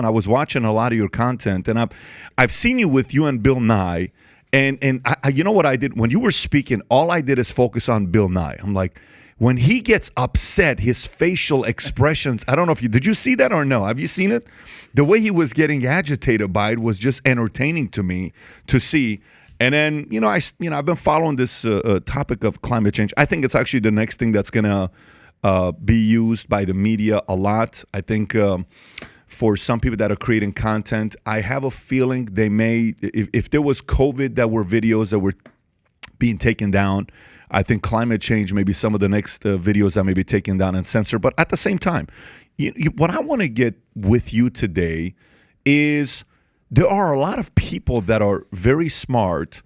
I was watching a lot of your content, and I've seen you and Bill Nye, and I, you know what I did when you were speaking? All I did is focus on Bill Nye. I'm like, when he gets upset, his facial expressions. I don't know if did you see that or no? Have you seen it? The way he was getting agitated by it was just entertaining to me to see. And then I've been following this topic of climate change. I think it's actually the next thing that's gonna be used by the media a lot. I think for some people that are creating content, I have a feeling they may, if there was COVID that were videos that were being taken down, I think climate change may be some of the next videos that may be taken down and censored. But at the same time, what I want to get with you today is there are a lot of people that are very smart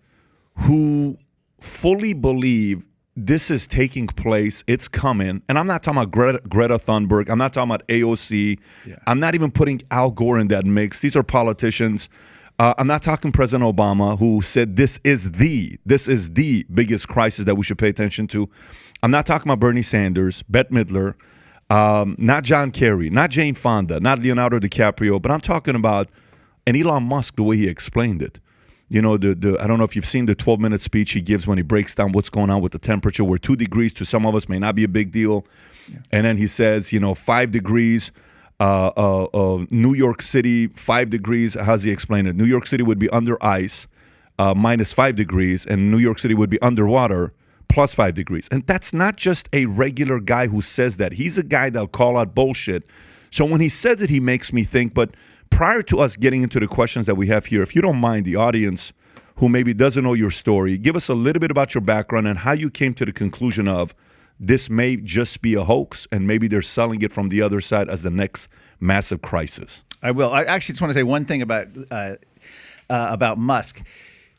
who fully believe this is taking place, it's coming. And I'm not talking about Greta Thunberg. I'm not talking about AOC. Yeah. I'm not even putting Al Gore in that mix. These are politicians. I'm not talking President Obama, who said this is the biggest crisis that we should pay attention to. I'm not talking about Bernie Sanders, Bette Midler, not John Kerry, not Jane Fonda, not Leonardo DiCaprio, but I'm talking about Elon Musk, the way he explained it. I don't know if you've seen the 12-minute speech he gives when he breaks down what's going on with the temperature, where 2 degrees to some of us may not be a big deal. Yeah. And then he says, 5 degrees, New York City, 5 degrees. How's he explain it? New York City would be under ice, minus 5 degrees, and New York City would be underwater, plus 5 degrees. And that's not just a regular guy who says that. He's a guy that'll call out bullshit. So when he says it, he makes me think. But prior to us getting into the questions that we have here, if you don't mind, the audience who maybe doesn't know your story, give us a little bit about your background and how you came to the conclusion of this may just be a hoax, and maybe they're selling it from the other side as the next massive crisis. I will. I actually just want to say one thing about Musk.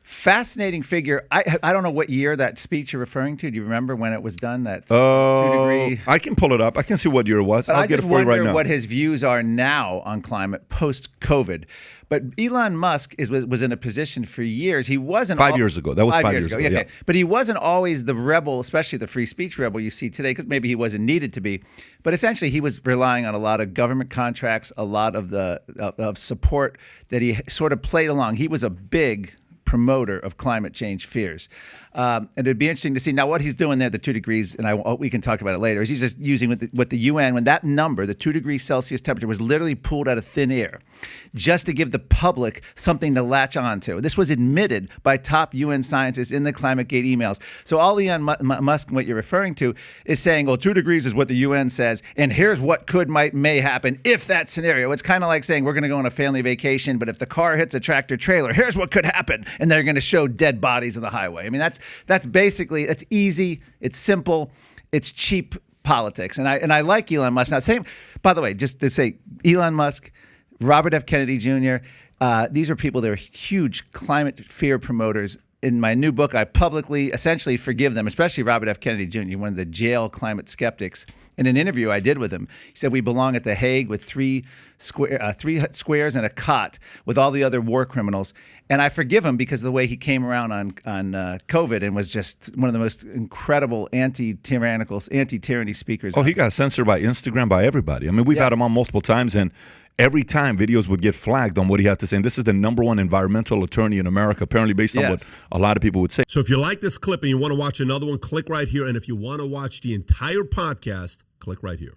Fascinating figure. I don't know what year that speech you're referring to. Do you remember when it was done? That 2-degree. I can pull it up. I can see what year it was. I'll get it for you right now. I just wonder what his views are now on climate post-COVID. But Elon Musk was in a position for years. He wasn't 5 years ago. That was 5 years ago. Yeah, yeah. Okay. But he wasn't always the rebel, especially the free speech rebel you see today, because maybe he wasn't needed to be. But essentially, he was relying on a lot of government contracts, a lot of of support that he sort of played along. He was a big promoter of climate change fears. And it'd be interesting to see now what he's doing there, the 2 degrees, and we can talk about it later, is he's just using what the UN, when that number, the 2 degrees Celsius temperature, was literally pulled out of thin air just to give the public something to latch on to. This was admitted by top UN scientists in the ClimateGate emails. So all Elon Musk, what you're referring to, is saying, well, 2 degrees is what the UN says, and here's what may happen if that scenario. It's kind of like saying we're going to go on a family vacation, but if the car hits a tractor trailer, here's what could happen, and they're going to show dead bodies on the highway. I mean, that's basically, it's easy, it's simple, it's cheap politics. And I like Elon Musk. Now, same, by the way, just to say, Elon Musk, Robert F. Kennedy Jr., these are people that are huge climate fear promoters. In my new book, I publicly essentially forgive them, especially Robert F. Kennedy Jr., one of the jail climate skeptics. In an interview I did with him, he said we belong at The Hague with three squares and a cot with all the other war criminals. And I forgive him because of the way he came around on COVID and was just one of the most incredible anti-tyranny speakers. Oh, he got censored by Instagram, by everybody. I mean, we've had him on multiple times, and every time videos would get flagged on what he had to say. And this is the #1 environmental attorney in America, apparently, based on what a lot of people would say. So if you like this clip and you want to watch another one, click right here. And if you want to watch the entire podcast, click right here.